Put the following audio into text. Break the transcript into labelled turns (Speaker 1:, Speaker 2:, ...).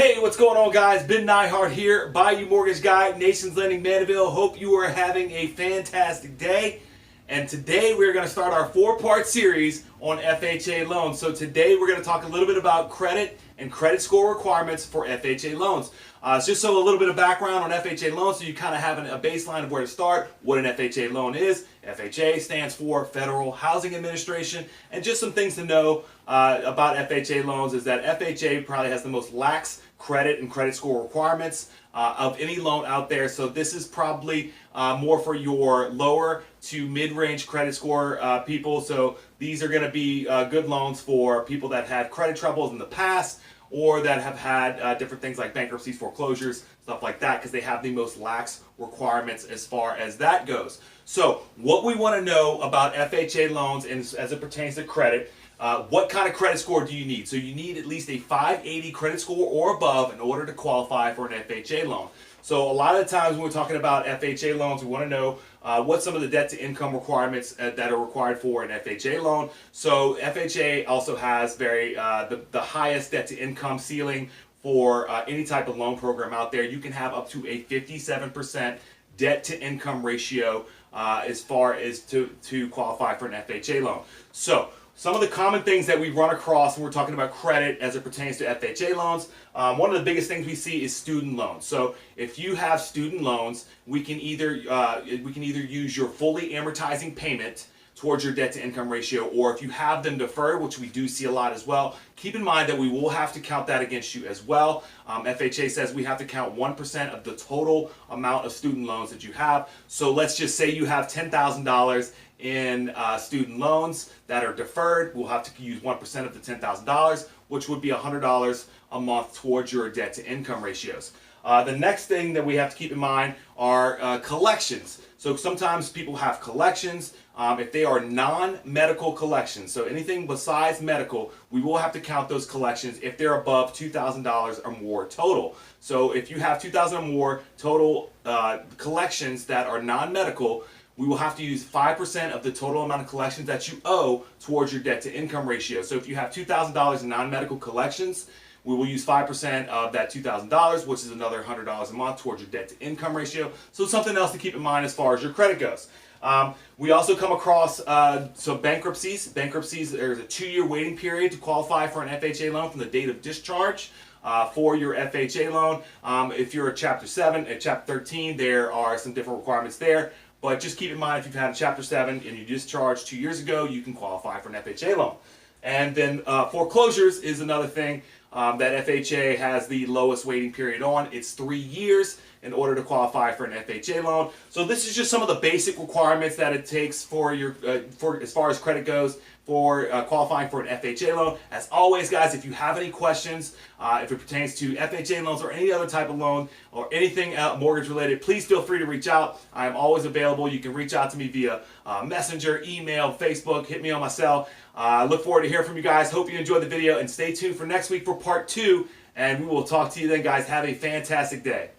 Speaker 1: Hey, what's going on, guys? Ben Nyhart here, Bayou Mortgage Guy, Nations Lending Mandeville. Hope you are having a fantastic day. And today we're going to start our four-part series on FHA loans. So today we're going to talk a little bit about credit and credit score requirements for FHA loans. Just so a little bit of background on FHA loans, so you kind of have a baseline of where to start, what an FHA loan is. FHA stands for Federal Housing Administration, and just some things to know about FHA loans is that FHA probably has the most lax credit and credit score requirements of any loan out there. So this is probably more for your lower to mid-range credit score people. So these are going to be good loans for people that had credit troubles in the past, or that have had different things like bankruptcies, foreclosures, stuff like that, because they have the most lax requirements as far as that goes. So what we want to know about FHA loans and as it pertains to credit, what kind of credit score do you need? So you need at least a 580 credit score or above in order to qualify for an FHA loan. So a lot of the times when we're talking about FHA loans, we want to know what some of the debt to income requirements that are required for an FHA loan. So FHA also has the highest debt to income ceiling for any type of loan program out there. You can have up to a 57% debt to income ratio as far as to qualify for an FHA loan. So some of the common things that we run across when we're talking about credit as it pertains to FHA loans, one of the biggest things we see is student loans. So if you have student loans, we can either use your fully amortizing payment towards your debt to income ratio, or if you have them deferred, which we do see a lot as well, keep in mind that we will have to count that against you as well. FHA says we have to count 1% of the total amount of student loans that you have. So let's just say you have $10,000 in student loans that are deferred. We'll have to use 1% of the $10,000, which would be $100 a month towards your debt to income ratios. The next thing that we have to keep in mind are collections. So sometimes people have collections. If they are non-medical collections, so anything besides medical, we will have to count those collections if they're above $2,000 or more total. So if you have $2,000 or more total collections that are non-medical, we will have to use 5% of the total amount of collections that you owe towards your debt to income ratio. So if you have $2,000 in non-medical collections, we will use 5% of that $2,000, which is another $100 a month towards your debt to income ratio. So something else to keep in mind as far as your credit goes. We also come across bankruptcies. Bankruptcies, there's a 2-year waiting period to qualify for an FHA loan from the date of discharge for your FHA loan. If you're a Chapter 7 and Chapter 13, there are some different requirements there. But just keep in mind, if you've had a Chapter 7 and you discharged 2 years ago, you can qualify for an FHA loan. And then foreclosures is another thing that FHA has the lowest waiting period on. It's 3 years in order to qualify for an FHA loan. So this is just some of the basic requirements that it takes for your as far as credit goes for qualifying for an FHA loan. As always, guys, if you have any questions, if it pertains to FHA loans or any other type of loan or anything mortgage related, please feel free to reach out. I am always available. You can reach out to me via Messenger, email, Facebook, hit me on my cell. I look forward to hearing from you guys. Hope you enjoyed the video, and stay tuned for next week for part 2, and we will talk to you then, guys. Have a fantastic day.